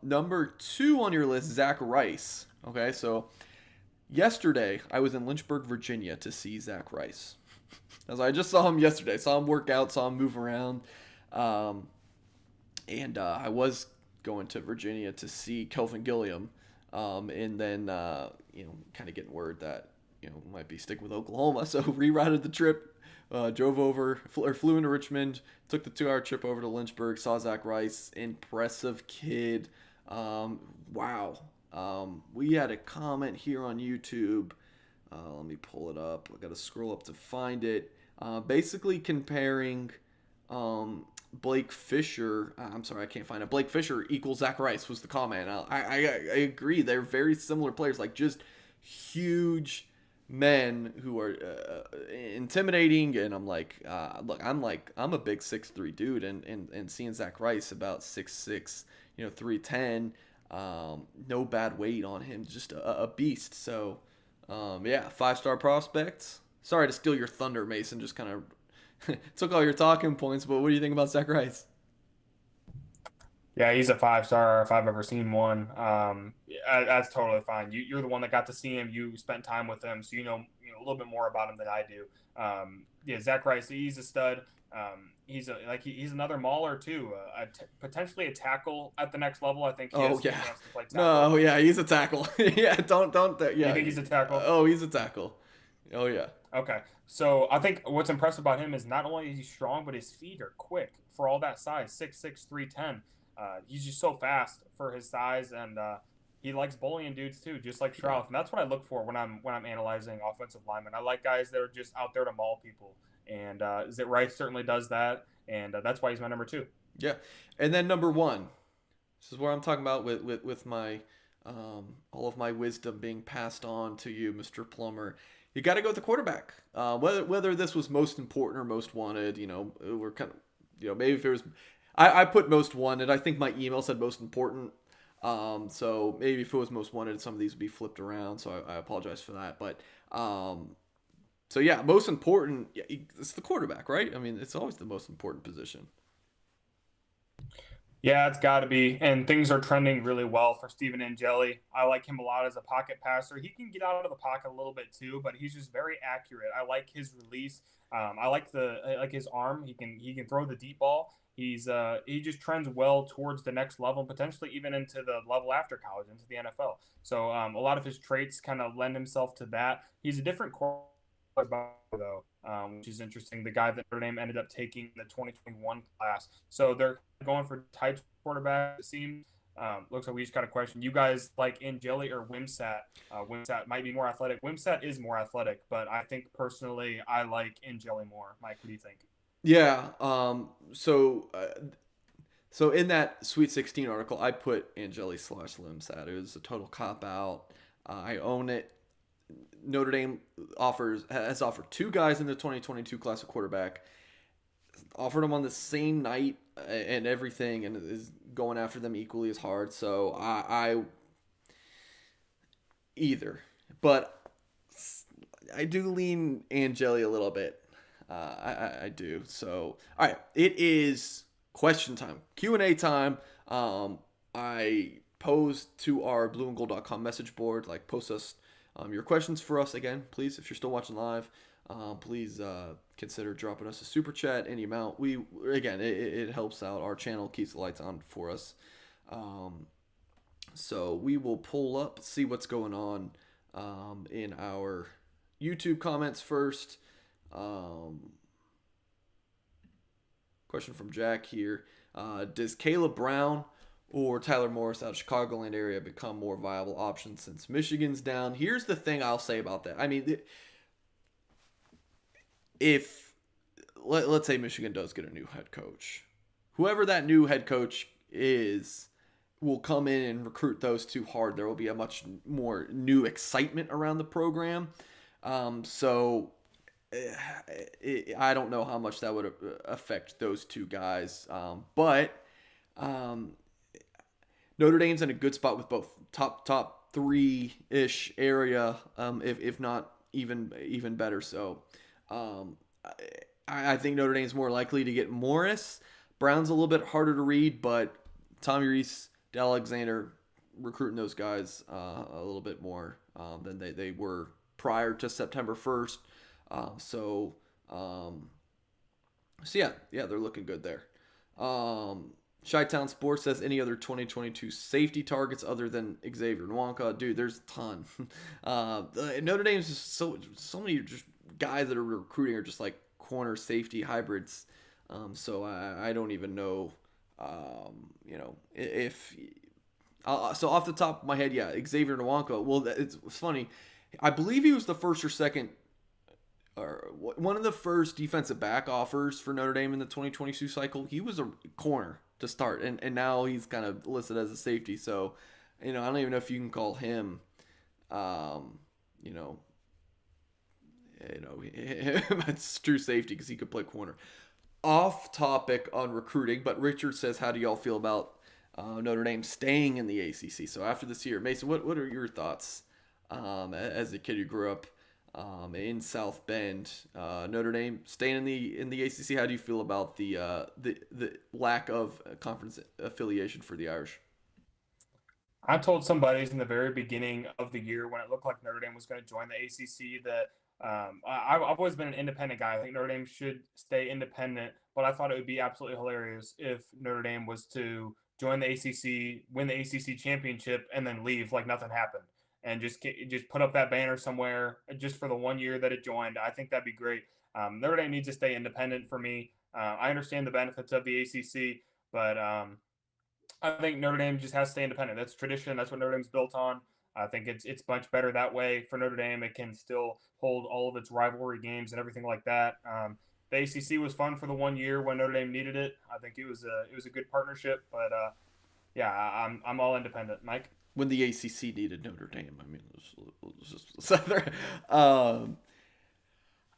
Number 2 on your list, Zach Rice. Okay, so yesterday I was in Lynchburg, Virginia to see Zach Rice. As I just saw him yesterday, saw him work out, saw him move around, and I was going to Virginia to see Kelvin Gilliam, and then kind of getting word that might be sticking with Oklahoma, so rerouted the trip, drove over or flew into Richmond, took the 2-hour trip over to Lynchburg, saw Zach Rice, impressive kid. Wow. We had a comment here on YouTube. Let me pull it up. I got to scroll up to find it. Basically comparing Blake Fisher. I'm sorry, I can't find it. Blake Fisher equals Zach Rice was the comment. I agree. They're very similar players, like just huge men who are intimidating. And I'm like, look, I'm a big 6'3" dude, and seeing Zach Rice about 6'6", 310. No bad weight on him, just a beast. So. Yeah, 5-star prospects. Sorry to steal your thunder, Mason. Just kind of took all your talking points, but what do you think about Zach Rice? Yeah, he's a 5-star if I've ever seen one. That's totally fine. You're the one that got to see him. You spent time with him, so you know a little bit more about him than I do. Yeah, Zach Rice, he's a stud. He's another mauler too. Potentially a tackle at the next level. I think. Oh yeah. No, yeah, he's a tackle. Yeah, don't. Yeah. You think he's a tackle? Oh, he's a tackle. Oh yeah. Okay, so I think what's impressive about him is not only is he strong, but his feet are quick for all that size. 6'6", 310. He's just so fast for his size, and he likes bullying dudes too, just like Shrouth. And that's what I look for when I'm analyzing offensive linemen. I like guys that are just out there to maul people. And Zach Rice certainly does that, and that's why he's my number 2. Yeah, and then number 1. This is where I'm talking about with my all of my wisdom being passed on to you, Mr. Plummer. You got to go with the quarterback. Whether this was most important or most wanted, we're kind of, maybe if it was, I put most wanted. I think my email said most important. So maybe if it was most wanted, some of these would be flipped around. So I apologize for that, but. So yeah, most important, it's the quarterback, right? I mean, it's always the most important position. Yeah, it's got to be. And things are trending really well for Steven Angeli. I like him a lot as a pocket passer. He can get out of the pocket a little bit too, but he's just very accurate. I like his release. I like his arm. He can throw the deep ball. He just trends well towards the next level, potentially even into the level after college, into the NFL. So a lot of his traits kind of lend himself to that. He's a different quarterback though, which is interesting. The guy that Notre Dame ended up taking the 2021 class. So they're going for types of quarterback. It seems. Looks like we just got a question. You guys like Angeli or Wimsat? Wimsat might be more athletic. Wimsat is more athletic, but I think personally I like Angeli more. Mike, what do you think? Yeah. So in that Sweet 16 article, I put Angeli / Wimsat. It was a total cop out. I own it. Notre Dame has offered 2 guys in the 2022 class of quarterback, offered them on the same night and everything, and is going after them equally as hard. So I either, but I do lean Angeli a little bit. I do. So all right, it is question time, Q&A time. I posed to our blueandgold.com message board, post us your questions for us again, please. If you're still watching live, please consider dropping us a super chat, any amount. It helps out our channel, keeps the lights on for us. So we will pull up, see what's going on in our YouTube comments first. Question from Jack here. Does Caleb Brown or Tyler Morris out of Chicagoland area become more viable options since Michigan's down? Here's the thing I'll say about that. I mean, if let's say Michigan does get a new head coach, whoever that new head coach is will come in and recruit those two hard. There will be a much more new excitement around the program. So I don't know how much that would affect those two guys. But Notre Dame's in a good spot with both top 3-ish area, if not even better. So I think Notre Dame's more likely to get Morris. Brown's a little bit harder to read, but Tommy Rees, Alexander recruiting those guys a little bit more than they were prior to September 1st. So yeah, they're looking good there. Chi-Town Sports says, any other 2022 safety targets other than Xavier Nwanka? Dude, there's a ton. Notre Dame's just so many just guys that are recruiting are just like corner safety hybrids. So I don't even know, if so off the top of my head, yeah, Xavier Nwanka. Well, it's funny. I believe he was the first or second, or one of the first defensive back offers for Notre Dame in the 2022 cycle. He was a corner to start, and now he's kind of listed as a safety. So, I don't even know if you can call him, it's true safety because he could play corner. Off topic on recruiting, but Richard says, how do y'all feel about Notre Dame staying in the ACC? So after this year, Mason, what are your thoughts as a kid who grew up in South Bend? Notre Dame staying in the ACC. How do you feel about the lack of conference affiliation for the Irish? I told somebody in the very beginning of the year when it looked like Notre Dame was going to join the ACC that I've always been an independent guy. I think Notre Dame should stay independent, but I thought it would be absolutely hilarious if Notre Dame was to join the ACC, win the ACC championship, and then leave like nothing happened, and just put up that banner somewhere just for the 1 year that it joined. I think that'd be great. Notre Dame needs to stay independent for me. I understand the benefits of the ACC, but I think Notre Dame just has to stay independent. That's tradition. That's what Notre Dame's built on. I think it's much better that way for Notre Dame. It can still hold all of its rivalry games and everything like that. The ACC was fun for the 1 year when Notre Dame needed it. I think it was a good partnership, but yeah, I'm all independent. Mike? When the ACC needed Notre Dame, I mean,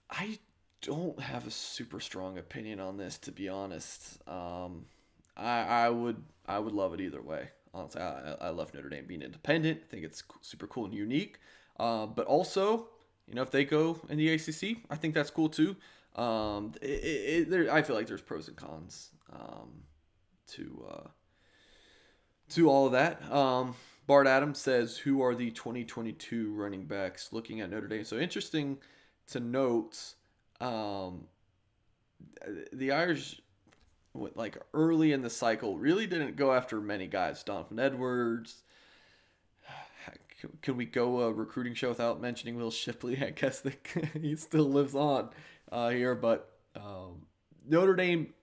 I don't have a super strong opinion on this, to be honest. I would love it either way. Honestly, I love Notre Dame being independent. I think it's super cool and unique. But also, if they go in the ACC, I think that's cool too. I feel like there's pros and cons to all of that. Bart Adams says, who are the 2022 running backs looking at Notre Dame? So interesting to note, the Irish, like early in the cycle, really didn't go after many guys. Donovan Edwards. Can we go a recruiting show without mentioning Will Shipley? I guess that he still lives on here, but Notre Dame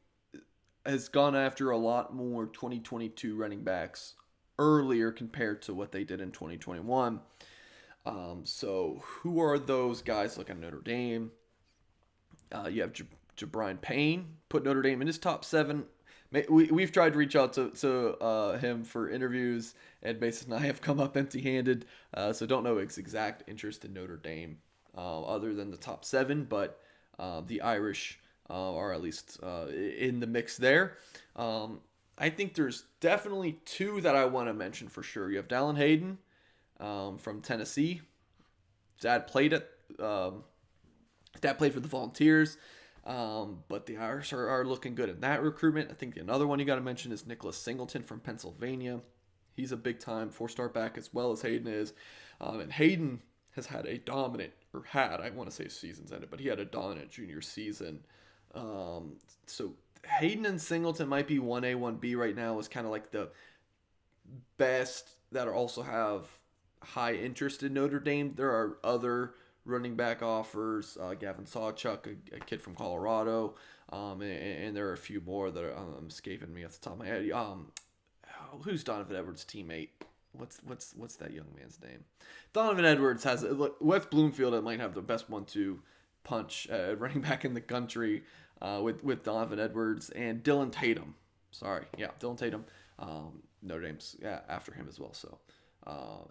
has gone after a lot more 2022 running backs earlier compared to what they did in 2021. So who are those guys looking at Notre Dame? You have Jabrian Payne, put Notre Dame in his top 7. We've tried to reach out to him for interviews, and Mason and I have come up empty-handed, so don't know his exact interest in Notre Dame other than the top 7, but the Irish are at least in the mix there. I think there's definitely 2 that I want to mention for sure. You have Dalan Hayden from Tennessee. Dad played for the Volunteers. But the Irish are looking good in that recruitment. I think another one you got to mention is Nicholas Singleton from Pennsylvania. He's a big-time 4-star back as well as Hayden is. And Hayden has had I want to say season's ended, but he had a dominant junior season. So Hayden and Singleton might be 1A, 1B right now is kind of like the best that also have high interest in Notre Dame. There are other running back offers. Gavin Sawchuk, a kid from Colorado, and there are a few more that are escaping me off the top of my head. Who's Donovan Edwards' teammate? What's that young man's name? Donovan Edwards has West Bloomfield. It might have the best 1-2 punch running back in the country with Donovan Edwards and Dalan Hayden. Sorry, yeah, Dalan Hayden. Notre Dame's after him as well. So,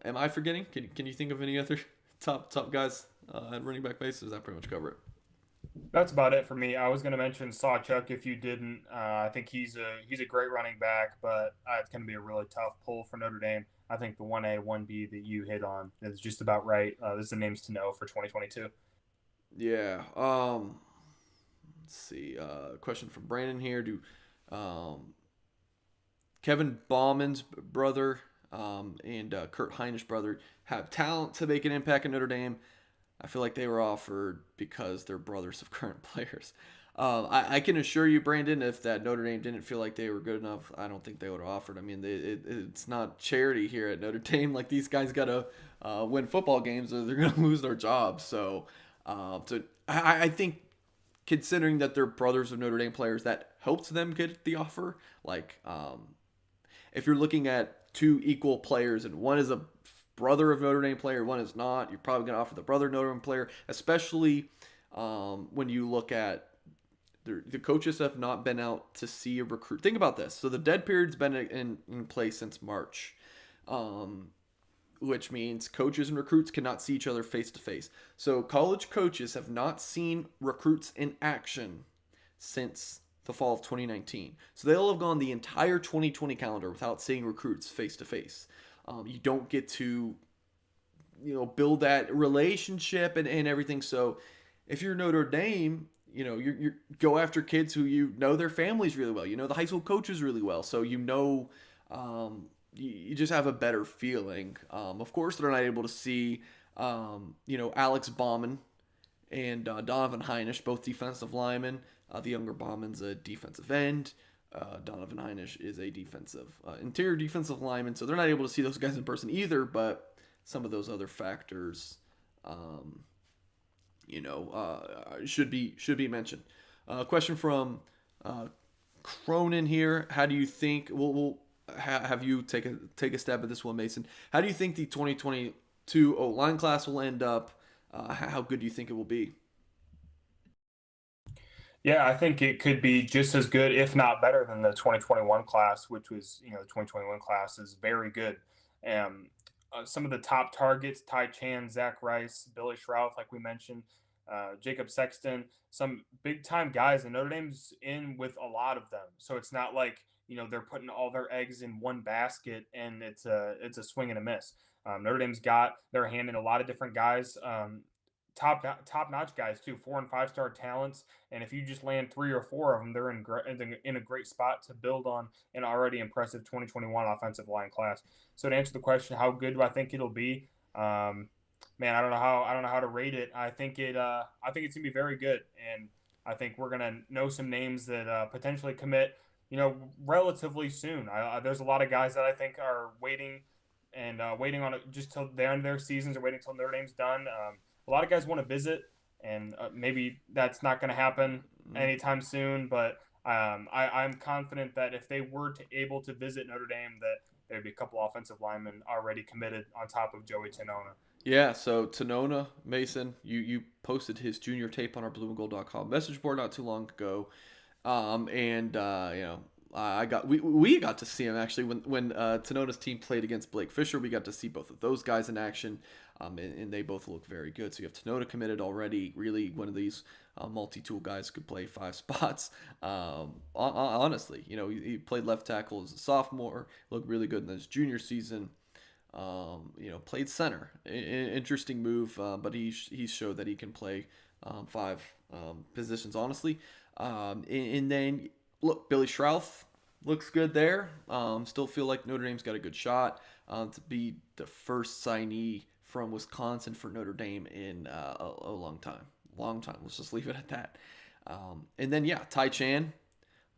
am I forgetting? Can you think of any other top guys at running back base? Or does that pretty much cover it? That's about it for me. I was going to mention Sawchuk if you didn't. I think he's a great running back, but it's going to be a really tough pull for Notre Dame. I think the 1A, 1B that you hit on is just about right. This is the names to know for 2022. Yeah. Let's see. Question from Brandon here. Do Kevin Bauman's brother and Kurt Heinrich's brother have talent to make an impact in Notre Dame? I feel like they were offered because they're brothers of current players. I can assure you, Brandon, if that Notre Dame didn't feel like they were good enough, I don't think they would have offered. I mean, it's not charity here at Notre Dame. Like, these guys got to win football games or they're going to lose their jobs. So I think considering that they're brothers of Notre Dame players, that helps them get the offer. Like, if you're looking at two equal players and one is a brother of Notre Dame player, one is not, you're probably going to offer the brother Notre Dame player, especially when you look at the coaches have not been out to see a recruit. Think about this. So the dead period's been in place since March, which means coaches and recruits cannot see each other face to face. So college coaches have not seen recruits in action since the fall of 2019. So they'll have gone the entire 2020 calendar without seeing recruits face to face. You don't get to, build that relationship and everything. So if you're Notre Dame, you go after kids who their families really well. The high school coaches really well. So you just have a better feeling. Of course, they're not able to see, Alex Bauman and Donovan Heinisch, both defensive linemen. The younger Bauman's a defensive end. Donovan Heinisch is a interior defensive lineman, so they're not able to see those guys in person either. But some of those other factors, should be mentioned. Question from Cronin here: how do you think? We'll have you take a stab at this one, Mason. How do you think the 2022 O-line class will end up? How good do you think it will be? Yeah, I think it could be just as good, if not better, than the 2021 class, which was, the 2021 class is very good. Some of the top targets: Ty Chan, Zach Rice, Billy Shrouth, like we mentioned, Jacob Sexton, some big time guys, and Notre Dame's in with a lot of them. So it's not like they're putting all their eggs in one basket and it's a swing and a miss. Notre Dame's got their hand in a lot of different guys. Top notch guys too, 4 and 5 star talents, and if you just land 3 or 4 of them, they're in a great spot to build on an already impressive 2021 offensive line class. So to answer the question, how good do I think it'll be? Man, I don't know how to rate it. I think it's gonna be very good, and I think we're gonna know some names that potentially commit, relatively soon. There's a lot of guys that I think are waiting on it just till the end of their seasons, or waiting till Notre Dame's done. A lot of guys want to visit, and maybe that's not going to happen anytime soon. But I'm confident that if they were able to visit Notre Dame, that there'd be a couple offensive linemen already committed on top of Joey Tanona. Yeah, so Tanona Mason, you posted his junior tape on our blueandgold.com message board not too long ago, we got to see him actually when Tanona's team played against Blake Fisher. We got to see both of those guys in action, and they both look very good. So you have Tanona committed already. Really, one of these multi-tool guys could play 5 spots. Honestly, he played left tackle as a sophomore, looked really good in his junior season. Played center. Interesting move, but he showed that he can play 5 positions, honestly. And then, look, Billy Shrouth looks good there. Still feel like Notre Dame's got a good shot to be the first signee from Wisconsin for Notre Dame in a long time. Let's just leave it at that. And then, Ty Chan.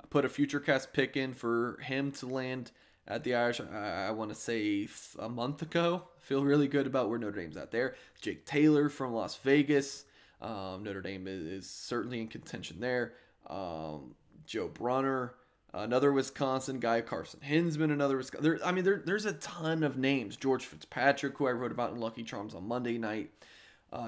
I put a FutureCast pick in for him to land at the Irish. I want to say a month ago. Feel really good about where Notre Dame's at there. Jake Taylor from Las Vegas. Notre Dame is certainly in contention there. Joe Brunner, another Wisconsin guy. Carson Hinsman, another Wisconsin. There's a ton of names. George Fitzpatrick, who I wrote about in Lucky Charms on Monday night.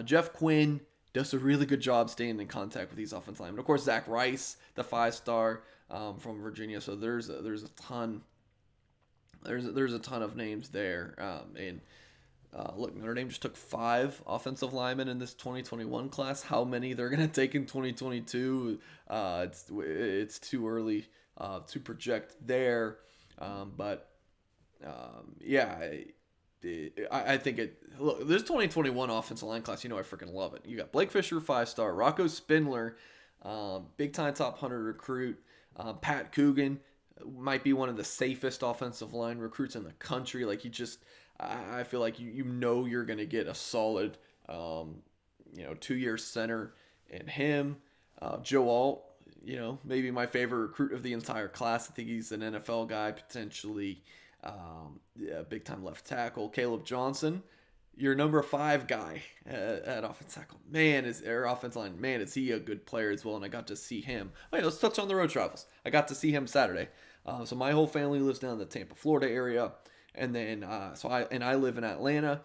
Jeff Quinn does a really good job staying in contact with these offensive linemen. Of course, Zach Rice, the 5-star from Virginia. So there's a ton. There's a ton of names there. Look, Notre Dame just took 5 offensive linemen in this 2021 class. How many they're going to take in 2022? It's too early to project there. I think look, this 2021 offensive line class, I freaking love it. You got Blake Fisher, 5-star, Rocco Spindler, big time top 100 recruit, Pat Coogan might be one of the safest offensive line recruits in the country. Like I feel like you're going to get a solid 2-year center in him. Joe Alt, maybe my favorite recruit of the entire class. I think he's an NFL guy potentially. Big time left tackle. Caleb Johnson, your number 5 guy at offensive tackle. Offensive line. Man, is he a good player as well? And I got to see him. Let's touch on the road travels. I got to see him Saturday. So my whole family lives down in the Tampa, Florida area, and then I live in Atlanta.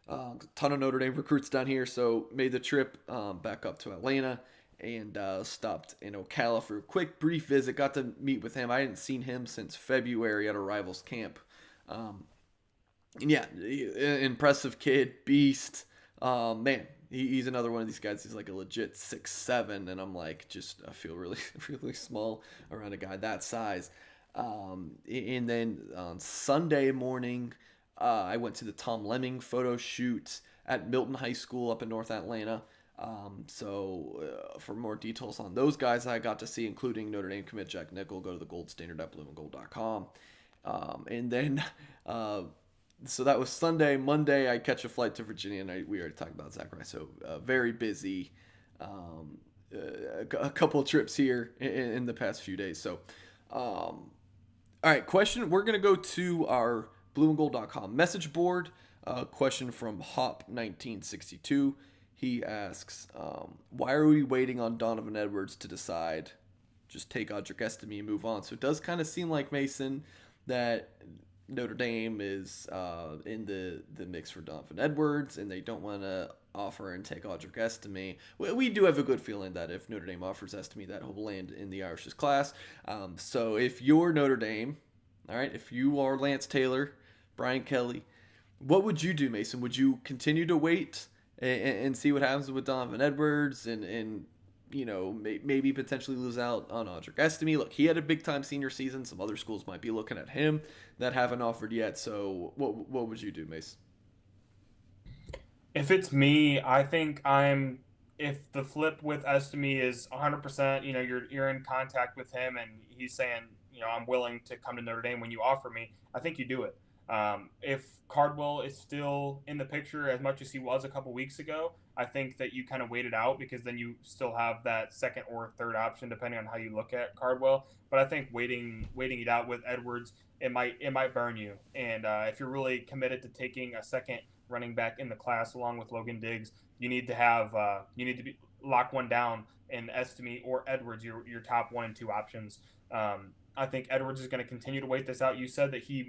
Ton of Notre Dame recruits down here, so made the trip back up to Atlanta and stopped in Ocala for a quick, brief visit. Got to meet with him. I hadn't seen him since February at a Rivals camp. Impressive kid, beast. He's another one of these guys. He's like a legit 6'7", and I'm like, I feel really, really small around a guy that size. And then on Sunday morning, I went to the Tom Lemming photo shoot at Milton High School up in North Atlanta. For more details on those guys I got to see, including Notre Dame commit Jack Nickel, go to the Gold Standard at blueandgold.com. So that was Sunday. Monday, I catch a flight to Virginia, and we already talked about Zach Rice. So very busy. A couple of trips here in the past few days. So, all right, question. We're going to go to our blueandgold.com message board. Question from Hop1962. He asks, why are we waiting on Donovan Edwards to decide? Just take Audric Estime and move on. So it does kind of seem like, Mason, that Notre Dame is in the mix for Donovan Edwards, and they don't want to offer and take Audric Estime. We do have a good feeling that if Notre Dame offers Estime, that he'll land in the Irish's class. So if you're Notre Dame, all right, if you are Lance Taylor, Brian Kelly, what would you do, Mason? Would you continue to wait and see what happens with Donovan Edwards and maybe potentially lose out on Audric Estime? Look, he had a big-time senior season. Some other schools might be looking at him that haven't offered yet. So what would you do, Mace? If it's me, I think if the flip with Estime is 100%, you're in contact with him and he's saying, I'm willing to come to Notre Dame when you offer me, I think you do it. If Cardwell is still in the picture as much as he was a couple weeks ago, I think that you kind of wait it out because then you still have that second or third option depending on how you look at Cardwell. But I think waiting it out with Edwards, it might burn you. And if you're really committed to taking a second running back in the class along with Logan Diggs, you need to lock one down in Estime or Edwards, your top 1 and 2 options. I think Edwards is going to continue to wait this out. You said that he's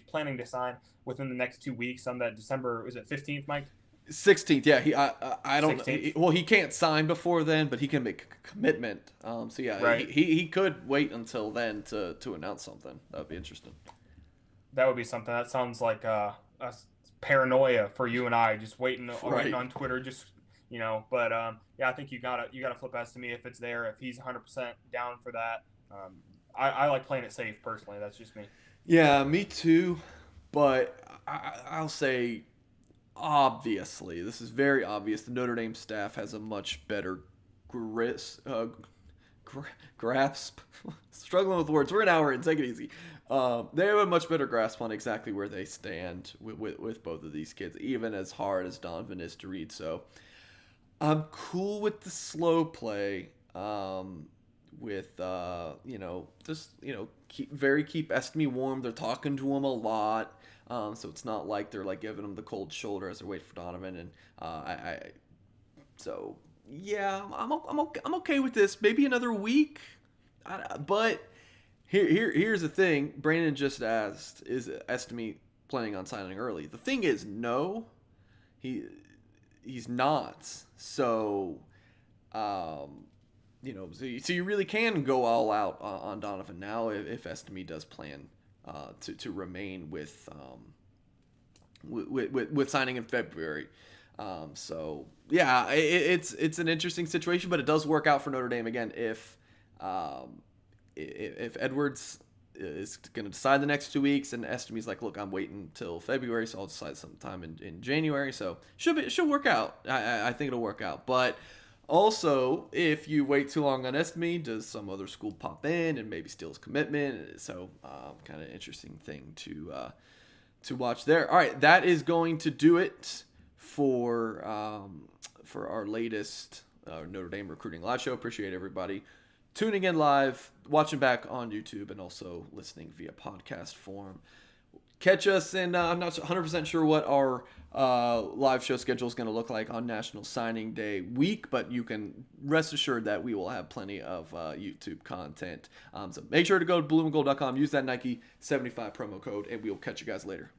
planning to sign within the next 2 weeks on that December, is it 15th, Mike? 16th, yeah. I don't know. He can't sign before then, but he can make a commitment. Right. He could wait until then to announce something. That would be interesting. That would be something. That sounds like a paranoia for you and I, just waiting on Twitter, But I think you gotta flip Estime if it's there. If he's 100% down for that. I like playing it safe personally. That's just me. Yeah, me too. But I'll say, obviously, this is very obvious. The Notre Dame staff has a much better grasp. Struggling with words. We're an hour in. Take it easy. They have a much better grasp on exactly where they stand with both of these kids, even as hard as Donovan is to read. So I'm cool with the slow play. with just keep Estime warm. They're talking to him a lot, so it's not like they're like giving him the cold shoulder as they're waiting for Donovan. And so yeah, I'm okay with this. Maybe another week, but here's the thing. Brandon just asked, is Estime planning on signing early? The thing is, no, he's not. So. So you really can go all out on Donovan now if Estime does plan to remain with signing in February. So yeah, it's an interesting situation, but it does work out for Notre Dame again if Edwards is going to decide the next 2 weeks, and Estime's like, look, I'm waiting till February, so I'll decide sometime in January. So should work out. I think it'll work out, but. Also, if you wait too long on Estime, does some other school pop in and maybe steals commitment? So, kind of interesting thing to watch there. All right, that is going to do it for our latest Notre Dame recruiting live show. Appreciate everybody tuning in live, watching back on YouTube, and also listening via podcast form. Catch us, and I'm not 100% sure what our live show schedule is going to look like on National Signing Day week, but you can rest assured that we will have plenty of YouTube content. So make sure to go to blueandgold.com, use that Nike 75 promo code, and we will catch you guys later.